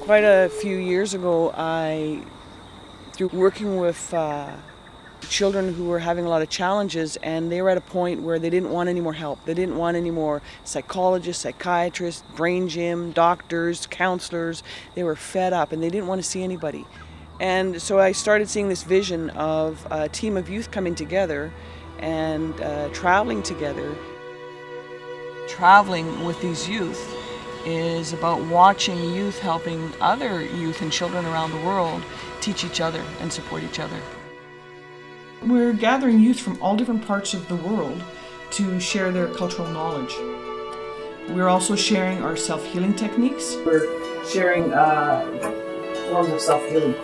Quite a few years ago, through working with children who were having a lot of challenges, and they were at a point where they didn't want any more help. They didn't want any more psychologists, psychiatrists, brain gym, doctors, counselors. They were fed up and they didn't want to see anybody. And so I started seeing this vision of a team of youth coming together and traveling together. Traveling with these youth is about watching youth helping other youth and children around the world teach each other and support each other. We're gathering youth from all different parts of the world to share their cultural knowledge. We're also sharing our self-healing techniques. We're sharing forms of self-healing.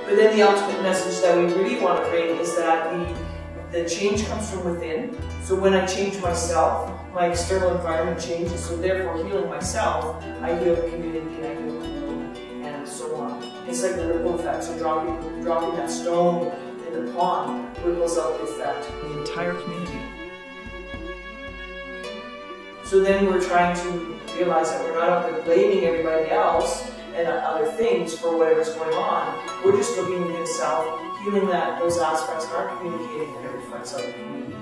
But then the ultimate message that we really want to bring is that the change comes from within. So when I change myself, my external environment changes, so therefore healing myself, I heal the community and I heal the world, and so on. It's like the ripple effect, so dropping that stone in the pond ripples out the effect. The entire community. So then we're trying to realize that we're not out there blaming everybody else and other things for whatever's going on. We're just looking at himself, healing those aspects, and are communicating that it reflects other community.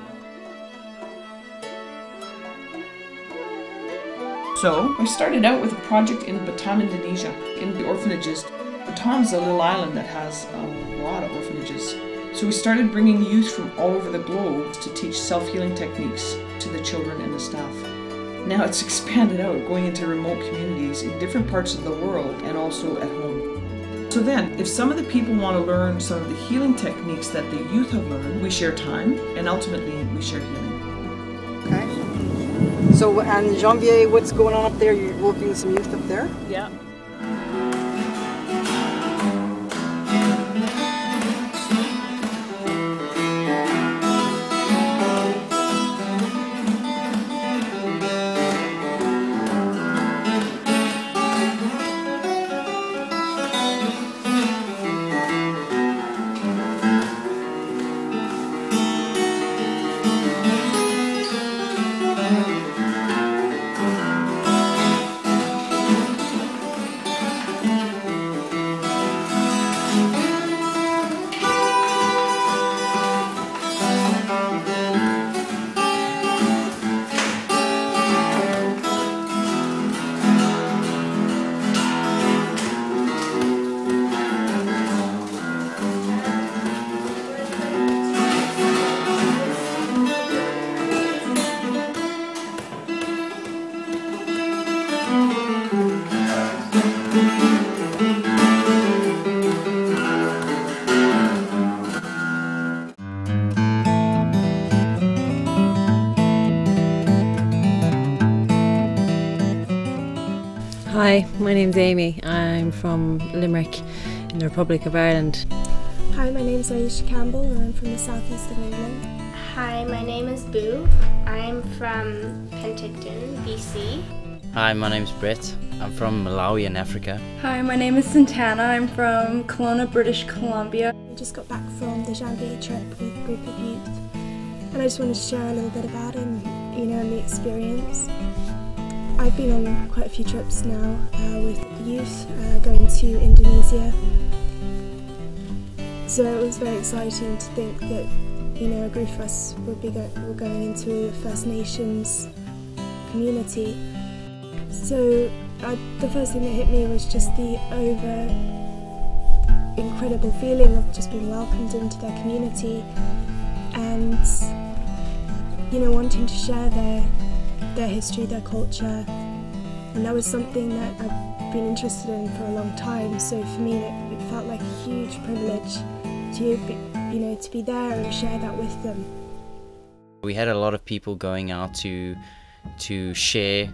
So I started out with a project in Batam, Indonesia, in the orphanages. Batam's a little island that has a lot of orphanages. So we started bringing youth from all over the globe to teach self-healing techniques to the children and the staff. Now it's expanded out, going into remote communities in different parts of the world and also at home. So then, if some of the people want to learn some of the healing techniques that the youth have learned, we share time and ultimately we share healing. Okay. So, and Janvier, what's going on up there? You're working with some youth up there? Yeah. Hi, my name's Amy. I'm from Limerick in the Republic of Ireland. Hi, my name's Aisha Campbell and I'm from the southeast of England. Hi, my name is Boo. I'm from Penticton, BC. Hi, my name's Brett. I'm from Malawi in Africa. Hi, my name is Santana. I'm from Kelowna, British Columbia. I just got back from the Janvier trip with a group of youth and I just wanted to share a little bit about it and the experience. I've been on quite a few trips now with youth, going to Indonesia. So it was very exciting to think that, a group of us were going into a First Nations community. So the first thing that hit me was just the incredible feeling of just being welcomed into their community and, wanting to share their history, their culture, and that was something that I've been interested in for a long time. So for me, it felt like a huge privilege to be there and share that with them. We had a lot of people going out to share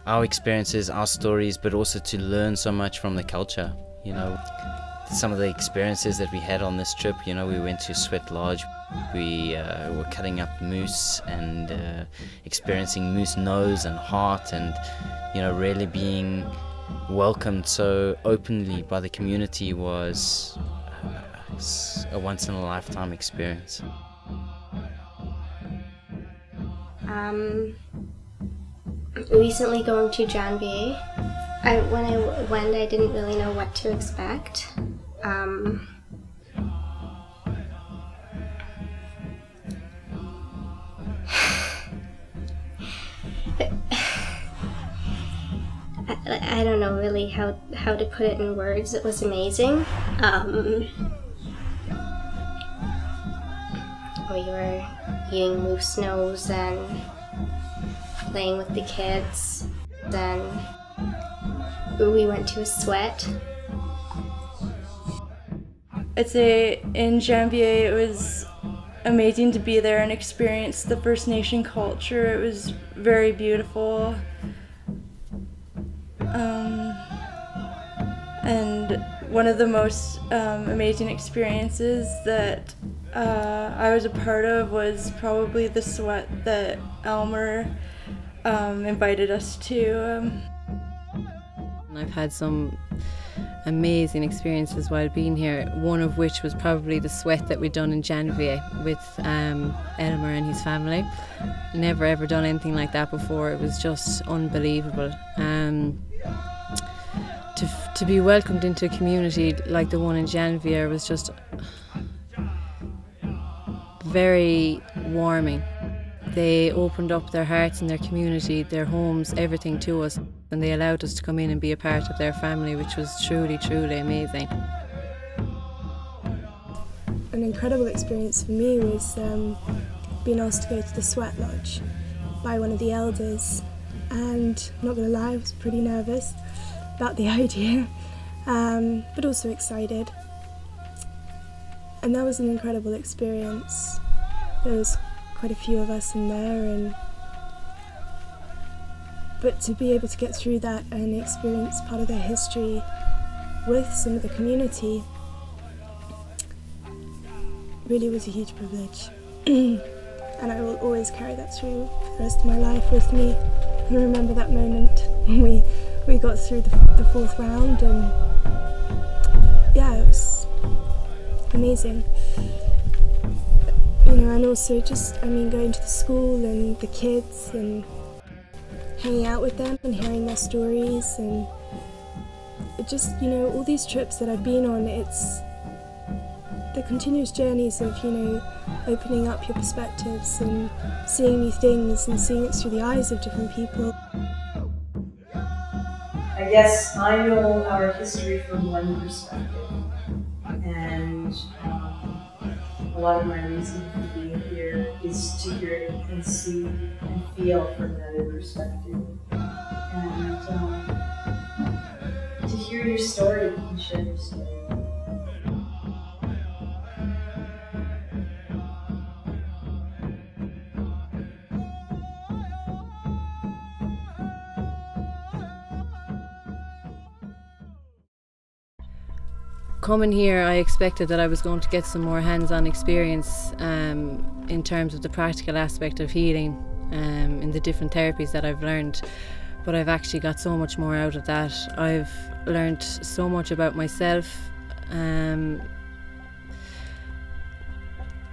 our experiences, our stories, but also to learn so much from the culture. Some of the experiences that we had on this trip, we went to Sweat Lodge. We were cutting up moose and experiencing moose nose and heart, and really being welcomed so openly by the community was a once-in-a-lifetime experience. Recently going to Janvier, When I went, I didn't really know what to expect. I don't know really how to put it in words. It was amazing. We were eating moose nose and playing with the kids. Then we went to a sweat. I'd say in Janvier it was amazing to be there and experience the First Nation culture. It was very beautiful. And one of the most amazing experiences that I was a part of was probably the sweat that Elmer invited us to. I've had some amazing experiences while being here, one of which was probably the sweat that we'd done in Janvier with Elmer and his family. Never ever done anything like that before. It was just unbelievable. To be welcomed into a community like the one in Janvier was just very warming. They opened up their hearts and their community, their homes, everything to us, and they allowed us to come in and be a part of their family, which was truly, truly amazing. An incredible experience for me was being asked to go to the sweat lodge by one of the elders, and not gonna lie, I was pretty nervous about the idea, but also excited. And that was an incredible experience. There was quite a few of us in there, but to be able to get through that and experience part of their history with some of the community really was a huge privilege. And I will always carry that through for the rest of my life with me. I remember that moment when we got through the fourth round, and yeah, it was amazing. You know, and also just, going to the school and the kids and hanging out with them and hearing their stories, and it just, all these trips that I've been on, it's the continuous journeys of, opening up your perspectives and seeing new things and seeing it through the eyes of different people. I guess I know our history from one perspective, and a lot of my reason for being here is to hear it and see and feel from another perspective, and to hear your story and share your story. Coming here, I expected that I was going to get some more hands-on experience in terms of the practical aspect of healing, in the different therapies that I've learned, but I've actually got so much more out of that. I've learned so much about myself,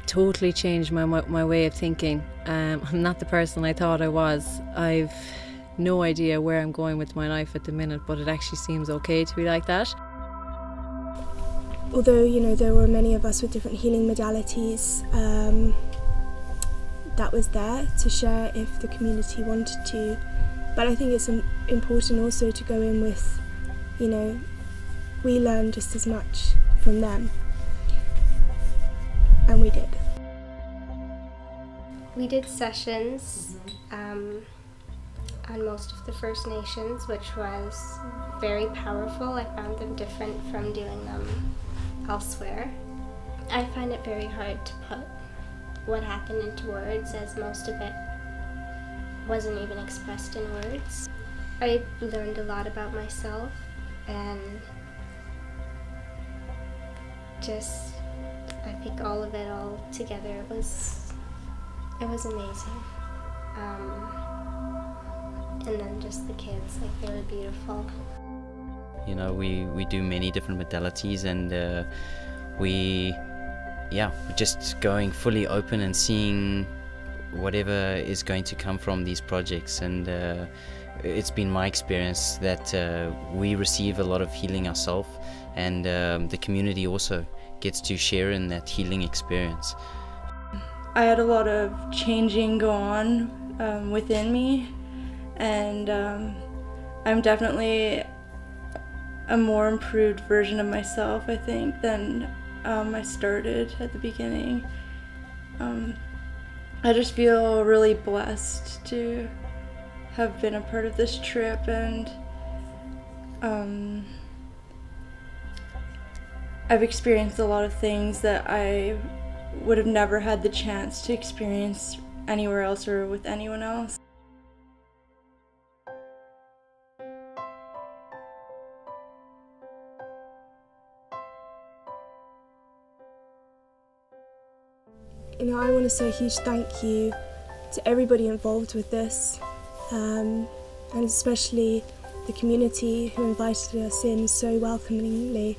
totally changed my way of thinking. I'm not the person I thought I was. I've no idea where I'm going with my life at the minute, but it actually seems okay to be like that. Although, there were many of us with different healing modalities, that was there to share if the community wanted to. But I think it's important also to go in with, we learn just as much from them. And we did. We did sessions on most of the First Nations, which was very powerful. I found them different from doing them elsewhere. I find it very hard to put what happened into words, as most of it wasn't even expressed in words. I learned a lot about myself, and just, I think all of it all together it was amazing. And then just the kids, they were beautiful. We do many different modalities, and we're just going fully open and seeing whatever is going to come from these projects, and it's been my experience that we receive a lot of healing ourselves, and the community also gets to share in that healing experience. I had a lot of changing go on within me, and I'm definitely a more improved version of myself, I think, than I started at the beginning. I just feel really blessed to have been a part of this trip, and I've experienced a lot of things that I would have never had the chance to experience anywhere else or with anyone else. You know, I want to say a huge thank you to everybody involved with this, and especially the community who invited us in so welcomingly.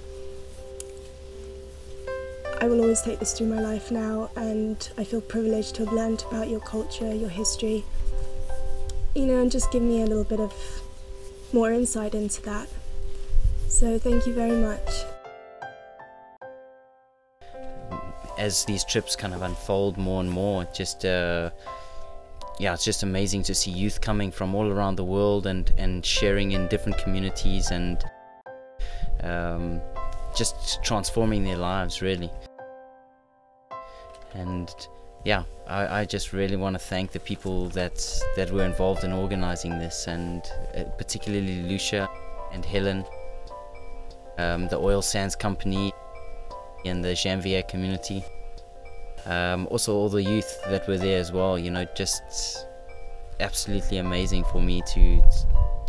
I will always take this through my life now, and I feel privileged to have learned about your culture, your history, you know, and just give me a little bit of more insight into that. So thank you very much. As these trips kind of unfold more and more, just yeah, it's just amazing to see youth coming from all around the world and sharing in different communities, and just transforming their lives, really. And yeah, I just really want to thank the people that were involved in organizing this, and particularly Lucia and Helen, the oil sands company, and the Janvier community. Also all the youth that were there as well, you know, just absolutely amazing for me to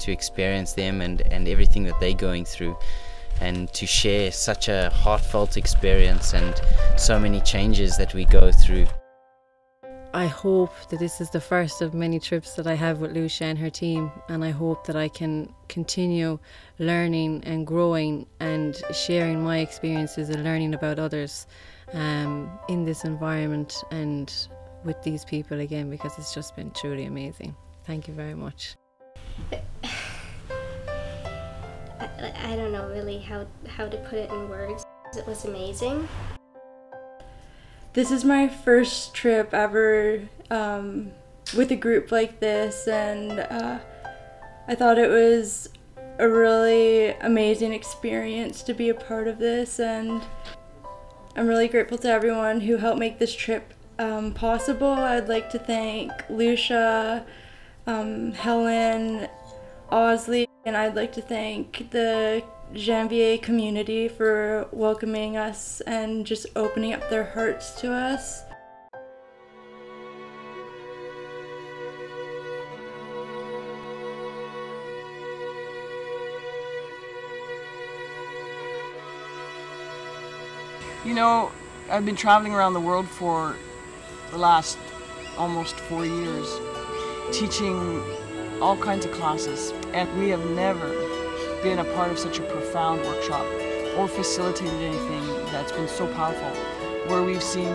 experience them and everything that they're going through, and to share such a heartfelt experience and so many changes that we go through. I hope that this is the first of many trips that I have with Lucia and her team, and I hope that I can continue learning and growing and sharing my experiences and learning about others in this environment and with these people again, because it's just been truly amazing. Thank you very much. I don't know really how to put it in words. It was amazing. This is my first trip ever with a group like this, and I thought it was a really amazing experience to be a part of this, and I'm really grateful to everyone who helped make this trip possible. I'd like to thank Lucia, Helen, Osley, and I'd like to thank the Janvier community for welcoming us and just opening up their hearts to us. You know, I've been traveling around the world for the last almost 4 years, teaching all kinds of classes, and we have never been a part of such a profound workshop or facilitated anything that's been so powerful, where we've seen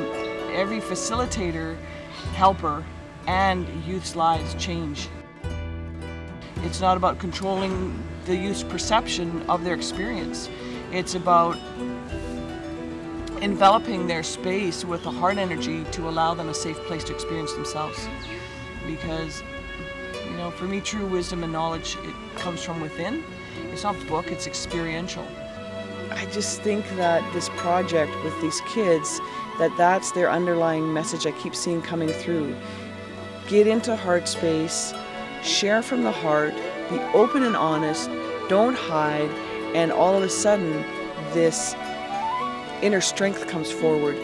every facilitator, helper, and youth's lives change. It's not about controlling the youth's perception of their experience. It's about enveloping their space with a heart energy to allow them a safe place to experience themselves. Because, you know, for me, true wisdom and knowledge, it comes from within. It's not book, it's experiential. I just think that this project with these kids, that's their underlying message I keep seeing coming through. Get into heart space, share from the heart, be open and honest, don't hide, and all of a sudden this inner strength comes forward,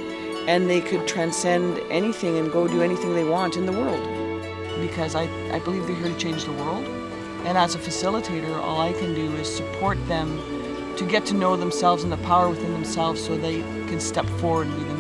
and they could transcend anything and go do anything they want in the world. Because I believe they're here to change the world. And as a facilitator, all I can do is support them to get to know themselves and the power within themselves so they can step forward and be the